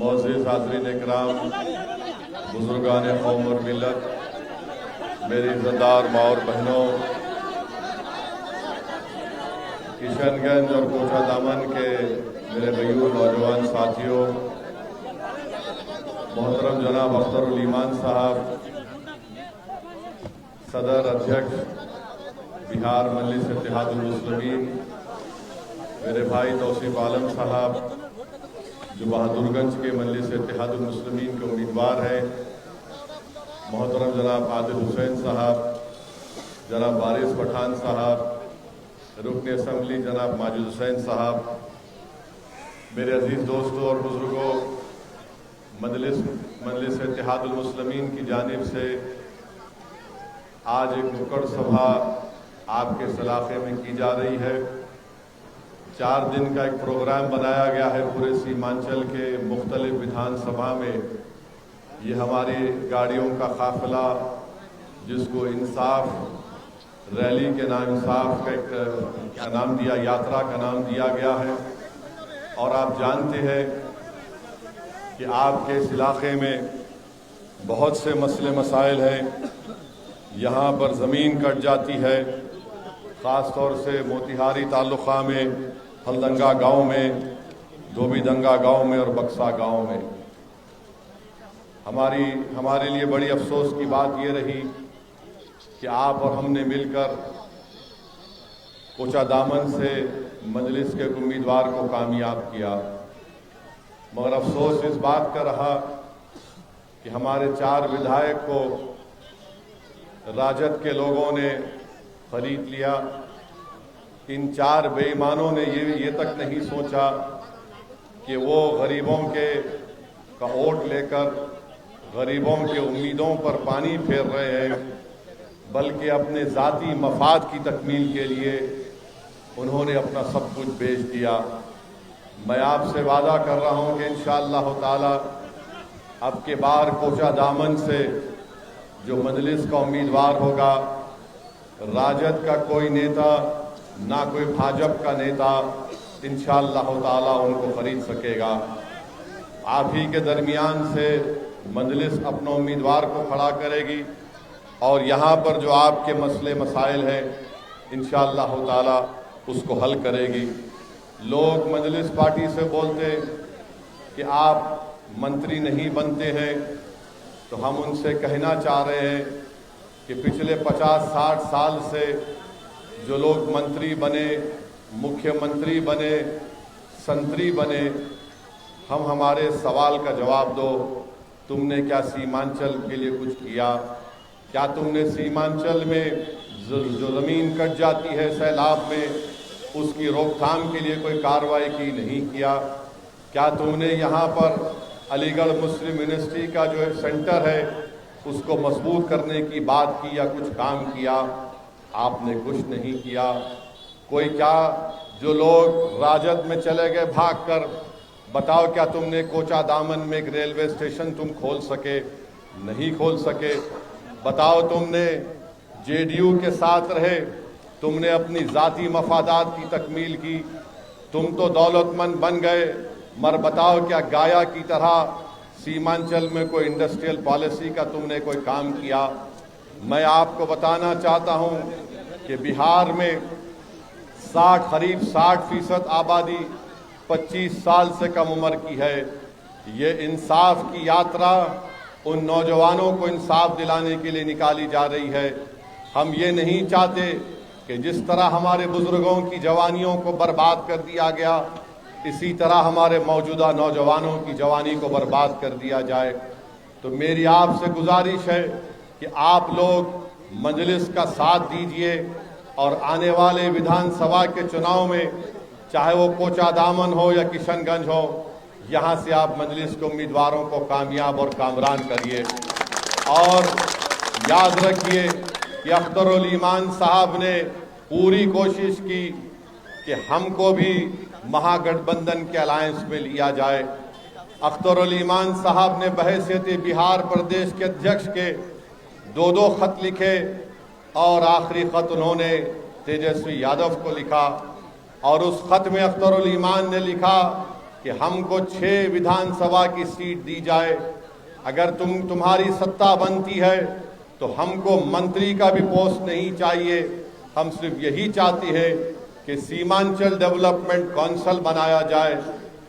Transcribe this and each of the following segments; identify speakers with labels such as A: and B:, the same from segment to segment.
A: मोअज़्ज़िज़ हाज़रीन इकराम, बुज़ुर्गान कौम और मिल्लत, मेरी इज़्ज़तदार माँ और बहनों, किशनगंज और कोटा दामन के मेरे भैयों नौजवान साथियों, मोहतरम जनाब अख्तरुल ईमान साहब, सदर अध्यक्ष बिहार मजलिस इत्तेहादुल मुस्लिमीन, मेरे भाई तौसीफ आलम साहब जो बहादुरगंज के मजलिस इत्तेहादुल मुस्लिमीन के उम्मीदवार हैं, मोहतरम जनाब आदिल हुसैन साहब, जनाब वारिस पठान साहब, रुकन असम्बली जनाब माजिद हुसैन साहब, मेरे अजीज़ दोस्तों और बुज़ुर्गों, मजलिस इत्तेहादुल मुस्लिमीन की जानिब से आज एक नुक्कड़ सभा आपके इस इलाके में की जा रही है। 4 दिन का एक प्रोग्राम बनाया गया है पूरे सीमांचल के मुख्तलिफ विधानसभा में। ये हमारी गाड़ियों का काफिला, जिसको इंसाफ रैली के नाम, इंसाफ का नाम दिया, यात्रा का नाम दिया गया है। और आप जानते हैं कि आपके इस इलाके में बहुत से मसले मसाइल हैं। यहाँ पर ज़मीन कट जाती है, ख़ास तौर से मोतिहारी ताल्लुक़ा में, हलदंगा गांव में, धोबीदंगा गांव में और बक्सा गांव में। हमारे लिए बड़ी अफसोस की बात ये रही कि आप और हमने मिलकर कोचा दामन से मजलिस के उम्मीदवार को कामयाब किया, मगर अफसोस इस बात का रहा कि हमारे 4 विधायक को राजद के लोगों ने खरीद लिया। इन 4 बेईमानों ने ये तक नहीं सोचा कि वो गरीबों का वोट लेकर गरीबों के उम्मीदों पर पानी फेर रहे हैं, बल्कि अपने ज़ाती मफाद की तकमील के लिए उन्होंने अपना सब कुछ बेच दिया। मैं आपसे वादा कर रहा हूं कि इंशाअल्लाह ताला अब के बार कोचा दामन से जो मजलिस का उम्मीदवार होगा, राजद का कोई नेता ना कोई भाजपा का नेता इंशाअल्लाह ताला उनको खरीद सकेगा। आप ही के दरमियान से मजलिस अपना उम्मीदवार को खड़ा करेगी और यहाँ पर जो आपके मसले मसाइल हैं इंशाअल्लाह ताला उसको हल करेगी। लोग मजलिस पार्टी से बोलते कि आप मंत्री नहीं बनते हैं, तो हम उनसे कहना चाह रहे हैं कि पिछले 50-60 साल से जो लोग मंत्री बने, मुख्यमंत्री बने, संतरी बने, हमारे सवाल का जवाब दो। तुमने क्या सीमांचल के लिए कुछ किया? क्या तुमने सीमांचल में जो ज़मीन कट जाती है सैलाब में, उसकी रोकथाम के लिए कोई कार्रवाई की? नहीं किया। क्या तुमने यहाँ पर अलीगढ़ मुस्लिम यूनिवर्सिटी का जो सेंटर है उसको मजबूत करने की बात की या कुछ काम किया? आपने कुछ नहीं किया। कोई क्या जो लोग राजद में चले गए भागकर, बताओ क्या तुमने कोचा दामन में एक रेलवे स्टेशन तुम खोल सके? नहीं खोल सके। बताओ तुमने जेडीयू के साथ रहे, तुमने अपनी ज़ाती मफादात की तकमील की, तुम तो दौलतमंद बन गए, मगर बताओ क्या गाया की तरह सीमांचल में कोई इंडस्ट्रियल पॉलिसी का तुमने कोई काम किया? मैं आपको बताना चाहता हूं कि बिहार में करीब 60% आबादी 25 साल से कम उम्र की है। ये इंसाफ की यात्रा उन नौजवानों को इंसाफ दिलाने के लिए निकाली जा रही है। हम ये नहीं चाहते कि जिस तरह हमारे बुजुर्गों की जवानियों को बर्बाद कर दिया गया, इसी तरह हमारे मौजूदा नौजवानों की जवानी को बर्बाद कर दिया जाए। तो मेरी आपसे गुजारिश है कि आप लोग मजलिस का साथ दीजिए और आने वाले विधानसभा के चुनाव में, चाहे वो कोचा दामन हो या किशनगंज हो, यहाँ से आप मजलिस के उम्मीदवारों को कामयाब और कामरान करिए। और याद रखिए कि अख्तरुल ईमान साहब ने पूरी कोशिश की कि हमको भी महागठबंधन के अलायंस में लिया जाए। अख्तरुल ईमान साहब ने बहैसियत बिहार प्रदेश के अध्यक्ष के 2 खत लिखे और आखिरी खत उन्होंने तेजस्वी यादव को लिखा। और उस खत में अख्तरुल ईमान ने लिखा कि हमको 6 विधानसभा की सीट दी जाए, अगर तुम्हारी सत्ता बनती है तो हमको मंत्री का भी पोस्ट नहीं चाहिए, हम सिर्फ यही चाहते हैं कि सीमांचल डेवलपमेंट काउंसिल बनाया जाए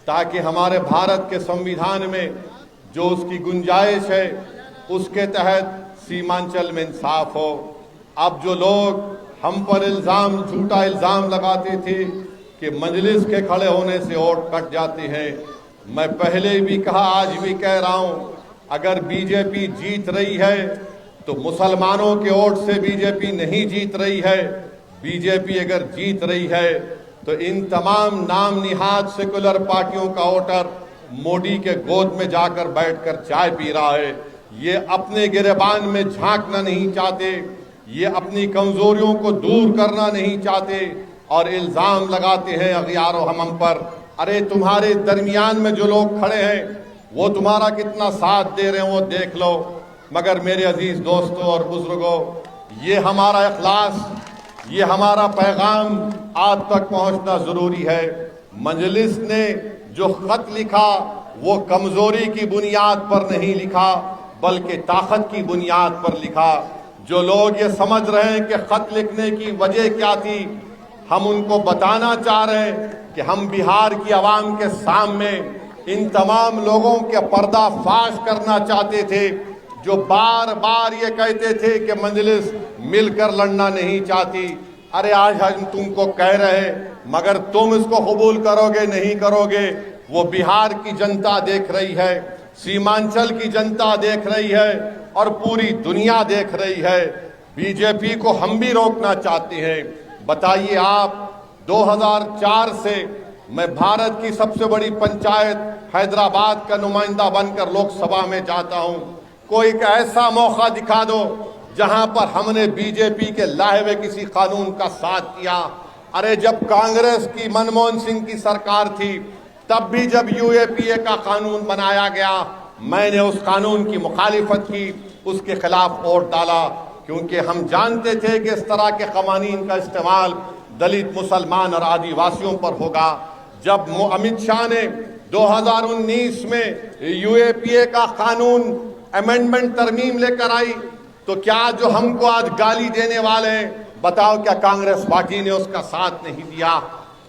A: ताकि हमारे भारत के संविधान में जो उसकी गुंजाइश है उसके तहत सीमांचल में इंसाफ हो। अब जो लोग हम पर झूठा इल्ज़ाम लगाते थे कि मजलिस के खड़े होने से वोट कट जाते हैं, मैं पहले भी कहा आज भी कह रहा हूं, अगर बीजेपी जीत रही है तो मुसलमानों के वोट से बीजेपी नहीं जीत रही है। बीजेपी अगर जीत रही है तो इन तमाम नाम निहाद सेकुलर पार्टियों का वोटर मोदी के गोद में जाकर बैठकर चाय पी रहा है। ये अपने गिरेबान में झांकना नहीं चाहते, ये अपनी कमजोरियों को दूर करना नहीं चाहते और इल्जाम लगाते हैं अगियारों हम पर। अरे तुम्हारे दरमियान में जो लोग खड़े हैं वो तुम्हारा कितना साथ दे रहे हैं वो देख लो। मगर मेरे अजीज दोस्तों और बुजुर्गों, ये हमारा इखलास, ये हमारा पैगाम आप तक पहुंचना जरूरी है। मजलिस ने जो खत लिखा वो कमजोरी की बुनियाद पर नहीं लिखा बल्कि ताकत की बुनियाद पर लिखा। जो लोग ये समझ रहे हैं कि खत लिखने की वजह क्या थी, हम उनको बताना चाह रहे हैं कि हम बिहार की आवाम के सामने इन तमाम लोगों के पर्दाफाश करना चाहते थे जो बार बार ये कहते थे कि मजलिस मिलकर लड़ना नहीं चाहती। अरे आज हम तुमको कह रहे हैं, मगर तुम इसको कबूल करोगे नहीं करोगे वो बिहार की जनता देख रही है, सीमांचल की जनता देख रही है और पूरी दुनिया देख रही है। बीजेपी को हम भी रोकना चाहते हैं। बताइए आप, 2004 से मैं भारत की सबसे बड़ी पंचायत हैदराबाद का नुमाइंदा बनकर लोकसभा में जाता हूं। कोई एक ऐसा मौका दिखा दो जहां पर हमने बीजेपी के लाए हुए किसी कानून का साथ किया। अरे जब कांग्रेस की मनमोहन सिंह की सरकार थी तब भी जब यूएपीए का कानून बनाया गया मैंने उस कानून की मुखालिफत की, उसके खिलाफ वोट डाला, क्योंकि हम जानते थे कि इस तरह के कवानीन का इस्तेमाल दलित, मुसलमान और आदिवासियों पर होगा। जब अमित शाह ने 2019 में यूएपीए का कानून अमेंडमेंट तरमीम लेकर आई तो क्या जो हमको आज गाली देने वाले हैं, बताओ क्या कांग्रेस पार्टी ने उसका साथ नहीं दिया?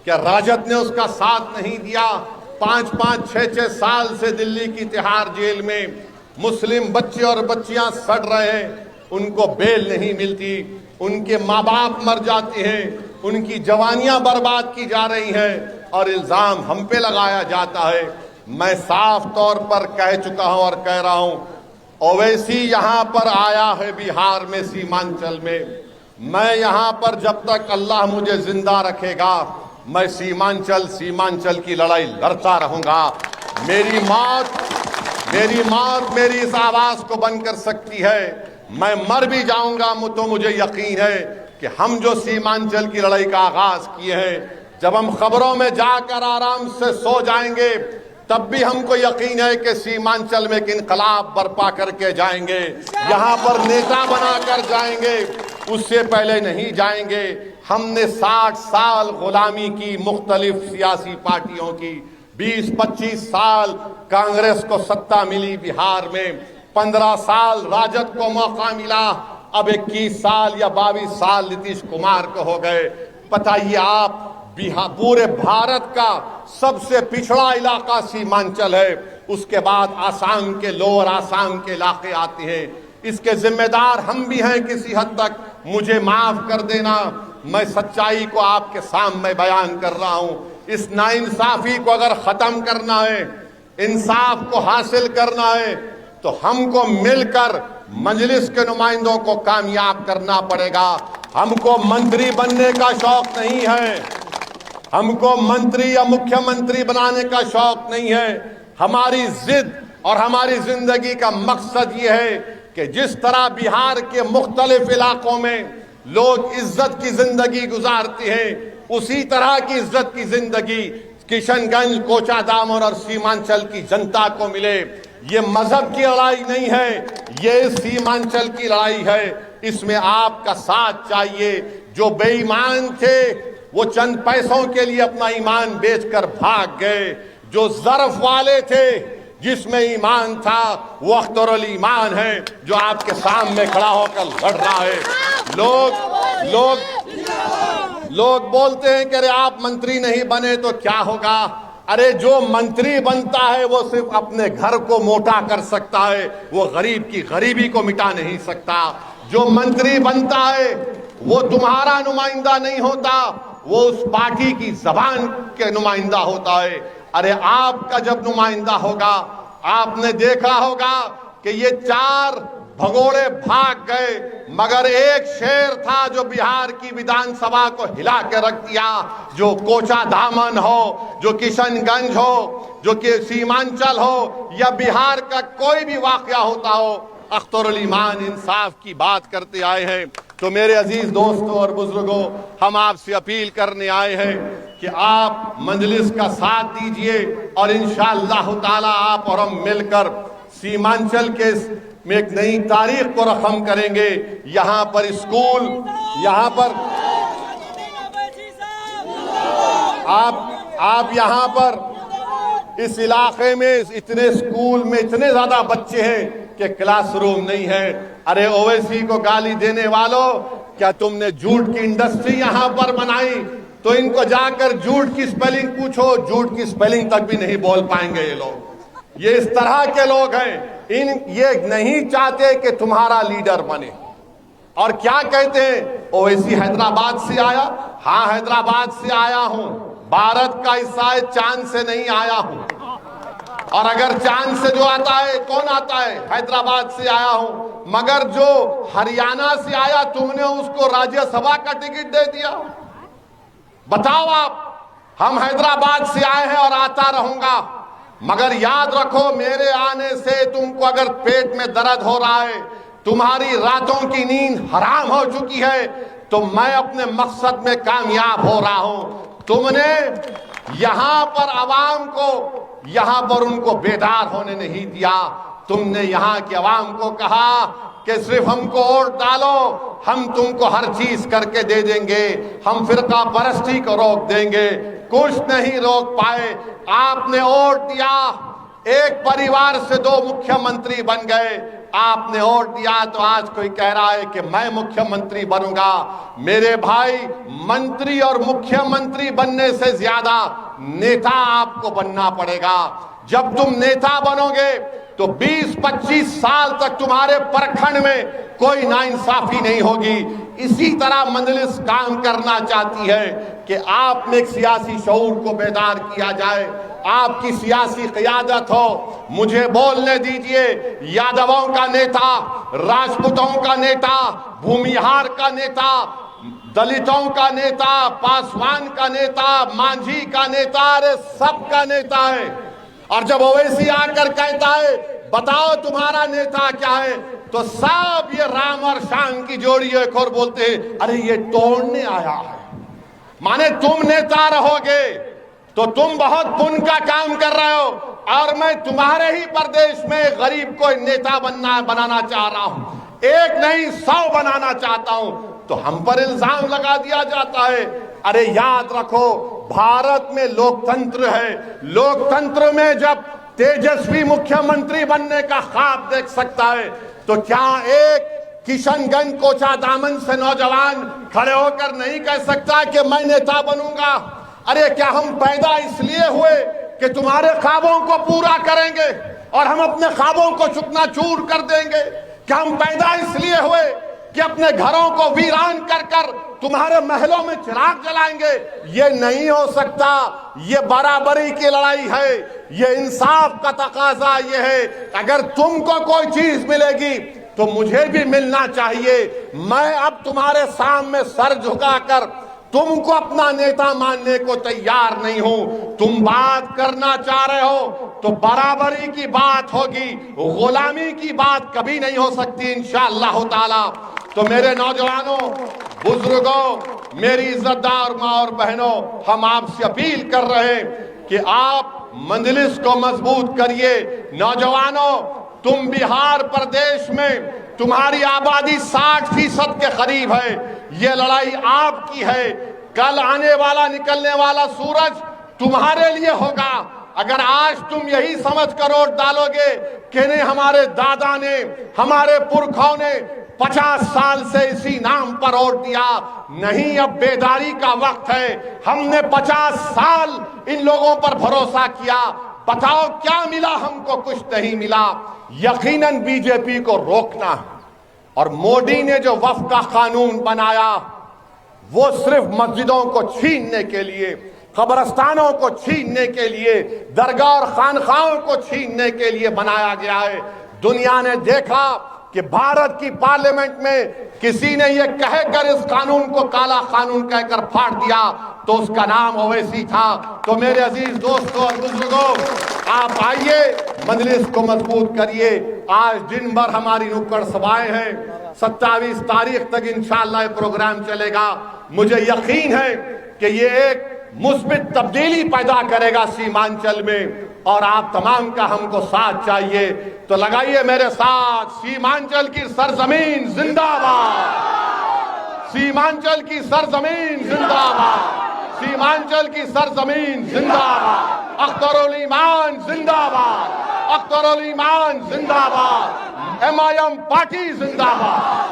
A: क्या राजद ने उसका साथ नहीं दिया? 5-5, 6-6 साल से दिल्ली की तिहाड़ जेल में मुस्लिम बच्चे और बच्चियां सड़ रहे हैं, उनको बेल नहीं मिलती, उनके माँ बाप मर जाते हैं, उनकी जवानियां बर्बाद की जा रही हैं और इल्जाम हम पे लगाया जाता है। मैं साफ तौर पर कह चुका हूं और कह रहा हूं, ओवैसी यहां पर आया है बिहार में, सीमांचल में। मैं यहां पर जब तक अल्लाह मुझे जिंदा रखेगा मैं सीमांचल की लड़ाई लड़ता रहूंगा। मेरी मौत मेरी इस आवाज को बंद कर सकती है। मैं मर भी जाऊंगा तो मुझे यकीन है कि हम जो सीमांचल की लड़ाई का आगाज किए हैं, जब हम खबरों में जाकर आराम से सो जाएंगे तब भी हमको यकीन है कि सीमांचल में एक इनकलाब बर्पा करके जाएंगे, यहाँ पर नेता बनाकर जाएंगे, उससे पहले नहीं जाएंगे। हमने 60 साल गुलामी की मुख्तलिफ सियासी पार्टियों की, 20-25 साल कांग्रेस को सत्ता मिली बिहार में, 15 साल राजद को मौका मिला, अब 21 साल या 22 साल नीतीश कुमार को हो गए। बताइए आप, बिहार पूरे भारत का सबसे पिछड़ा इलाका सीमांचल है, उसके बाद आसाम के लोअर आसाम के इलाके आते हैं। इसके जिम्मेदार हम भी हैं किसी हद तक, मुझे माफ कर देना, मैं सच्चाई को आपके सामने बयान कर रहा हूं। इस नाइंसाफी को अगर खत्म करना है, इंसाफ को हासिल करना है तो हमको मिलकर मजलिस के नुमाइंदों को कामयाब करना पड़ेगा। हमको मंत्री बनने का शौक नहीं है, हमको मंत्री या मुख्यमंत्री बनाने का शौक नहीं है। हमारी जिद और हमारी जिंदगी का मकसद ये है कि जिस तरह बिहार के मुख्तलिफ इलाकों में लोग इज्जत की जिंदगी गुजारते हैं, उसी तरह की इज्जत की जिंदगी किशनगंज, कोचाधाम और सीमांचल की जनता को मिले। ये मजहब की लड़ाई नहीं है, ये सीमांचल की लड़ाई है। इसमें आपका साथ चाहिए। जो बेईमान थे वो चंद पैसों के लिए अपना ईमान बेचकर भाग गए, जो ज़र्फ वाले थे, जिसमें ईमान था, वो अख्तरुल ईमान है जो आपके सामने खड़ा होकर लड़ रहा है। लोग बोलते हैं कि अरे आप मंत्री नहीं बने तो क्या होगा। अरे जो मंत्री बनता है वो सिर्फ अपने घर को मोटा कर सकता है, वो गरीब की गरीबी को मिटा नहीं सकता। जो मंत्री बनता है वो तुम्हारा नुमाइंदा नहीं होता, वो उस पार्टी की जबान के नुमाइंदा होता है। अरे आपका जब नुमाइंदा होगा, आपने देखा होगा कि ये 4 भगोड़े भाग गए, मगर एक शेर था जो बिहार की विधानसभा को हिला के रख दिया। जो कोचा दामन हो, जो किशनगंज हो, जो कि सीमांचल हो, या बिहार का कोई भी वाकया होता हो, अख्तरुल ईमान इंसाफ की बात करते आए हैं। तो मेरे अजीज दोस्तों और बुजुर्गों, हम आपसे अपील करने आए हैं कि आप मजलिस का साथ दीजिए और इंशाअल्लाह ताला आप और हम मिलकर सीमांचल के में एक नई तारीख को रकम करेंगे। यहाँ पर स्कूल, यहाँ पर आप यहाँ पर इस इलाके में इतने स्कूल में इतने ज्यादा बच्चे हैं कि क्लासरूम नहीं है। अरे ओवैसी को गाली देने वालों, क्या तुमने झूठ की इंडस्ट्री यहाँ पर बनाई? तो इनको जाकर झूठ की स्पेलिंग पूछो, झूठ की स्पेलिंग तक भी नहीं बोल पाएंगे ये लोग। ये इस तरह के लोग हैं, ये नहीं चाहते कि तुम्हारा लीडर बने। और क्या कहते हैं, ओवैसी हैदराबाद से आया। हाँ, हैदराबाद से आया हूं, भारत का हिस्सा है, चांद से नहीं आया हूं। और अगर चांद से जो आता है, कौन आता है? हैदराबाद से आया हूं। मगर जो हरियाणा से आया, तुमने उसको राज्यसभा का टिकट दे दिया। बताओ आप, हम हैदराबाद से आए हैं और आता रहूंगा, मगर याद रखो मेरे आने से तुमको अगर पेट में दर्द हो रहा है, तुम्हारी रातों की नींद हराम हो चुकी है, तो मैं अपने मकसद में कामयाब हो रहा हूं। तुमने यहां पर आवाम को, यहां पर उनको बेदार होने नहीं दिया। तुमने यहां की आवाम को कहा कि सिर्फ हमको वोट डालो, हम तुमको हर चीज करके दे देंगे, हम फिरका परस्ती को रोक देंगे। कुछ नहीं रोक पाए। आपने वोट दिया, एक परिवार से 2 मुख्यमंत्री बन गए। आपने वोट दिया तो आज कोई कह रहा है कि मैं मुख्यमंत्री बनूंगा। मेरे भाई, मंत्री और मुख्यमंत्री बनने से ज्यादा नेता आपको बनना पड़ेगा। जब तुम नेता बनोगे तो 20-25 साल तक तुम्हारे प्रखंड में कोई नाइंसाफी नहीं होगी। इसी तरह मजलिस काम करना चाहती है कि आप में एक सियासी शऊर को बेदार किया जाए, आपकी सियासी क़ियादत हो। मुझे बोलने दीजिए, यादवों का नेता, राजपूतों का नेता, भूमिहार का नेता, दलितों का नेता, पासवान का नेता, मांझी का नेता, अरे सबका नेता है। और जब ओवैसी आकर कहता है बताओ तुम्हारा नेता क्या है, तो सब ये राम और शाम की जोड़ी एक और बोलते हैं अरे ये तोड़ने आया है। माने तुम नेता रहोगे तो तुम बहुत पुण्य का काम कर रहे हो, और मैं तुम्हारे ही प्रदेश में गरीब को नेता बनाना चाह रहा हूं, एक नहीं 100 बनाना चाहता हूं। तो हम पर इल्जाम लगा दिया जाता है। अरे याद रखो, भारत में लोकतंत्र है। लोकतंत्र में जब तेजस्वी मुख्यमंत्री बनने का ख्वाब देख सकता है, तो क्या एक किशनगंज कोचा दामन से नौजवान खड़े होकर नहीं कह सकता कि मैं नेता बनूंगा? अरे क्या हम पैदा इसलिए हुए कि तुम्हारे ख्वाबों को पूरा करेंगे और हम अपने ख्वाबों को चूकना-चूर कर देंगे? क्या हम पैदा इसलिए हुए कि अपने घरों को वीरान कर कर तुम्हारे महलों में चिराग जलाएंगे? ये नहीं हो सकता। ये बराबरी की लड़ाई है, ये इंसाफ का तकाजा ये है। अगर तुमको कोई चीज मिलेगी तो मुझे भी मिलना चाहिए। मैं अब तुम्हारे सामने सर झुकाकर तुमको अपना नेता मानने को तैयार नहीं हूं। तुम बात करना चाह रहे हो तो बराबरी की बात होगी, गुलामी की बात कभी नहीं हो सकती इंशाअल्लाह ताला। तो मेरे नौजवानों, बुजुर्गों, मेरी इज्जतदार माँ और बहनों, हम आपसे अपील कर रहे हैं कि आप मजलिस को मजबूत करिए। नौजवानों, तुम बिहार प्रदेश में तुम्हारी आबादी 60% के करीब है। ये लड़ाई आपकी है। कल आने वाला निकलने वाला सूरज तुम्हारे लिए होगा, अगर आज तुम यही समझ कर वोट डालोगे कि नहीं हमारे दादा ने, हमारे पुरखों ने 50 साल से इसी नाम पर वोट दिया, नहीं, अब बेदारी का वक्त है। हमने 50 साल इन लोगों पर भरोसा किया, बताओ क्या मिला हमको? कुछ नहीं मिला। यकीनन बीजेपी को रोकना है। और मोदी ने जो वक्फ का कानून बनाया वो सिर्फ मस्जिदों को छीनने के लिए, कब्रस्तानों को छीनने के लिए, दरगाह और खानखाहों को छीनने के लिए बनाया गया है। दुनिया ने देखा कि भारत की पार्लियामेंट में किसी ने यह कहकर इस कानून को काला कानून कहकर फाड़ दिया तो उसका नाम ओवैसी था। तो मेरे अजीज दोस्तों और बुजुर्गों, आप आइए, मजलिस को मजबूत करिए। आज दिन भर हमारी नुक्कड़ सभाएं हैं, 27 तारीख तक इंशाअल्लाह ये प्रोग्राम चलेगा। मुझे यकीन है कि ये एक मुस्बित तब्दीली पैदा करेगा सीमांचल में, और आप तमाम का हमको साथ चाहिए। तो लगाइए मेरे साथ, सीमांचल की सरजमीन जिंदाबाद, सीमांचल की सरजमीन जिंदाबाद, सीमांचल की सरजमीन जिंदाबाद, अख्तरुल ईमान जिंदाबाद, अख्तरुल ईमान जिंदाबाद, MIM पार्टी जिंदाबाद।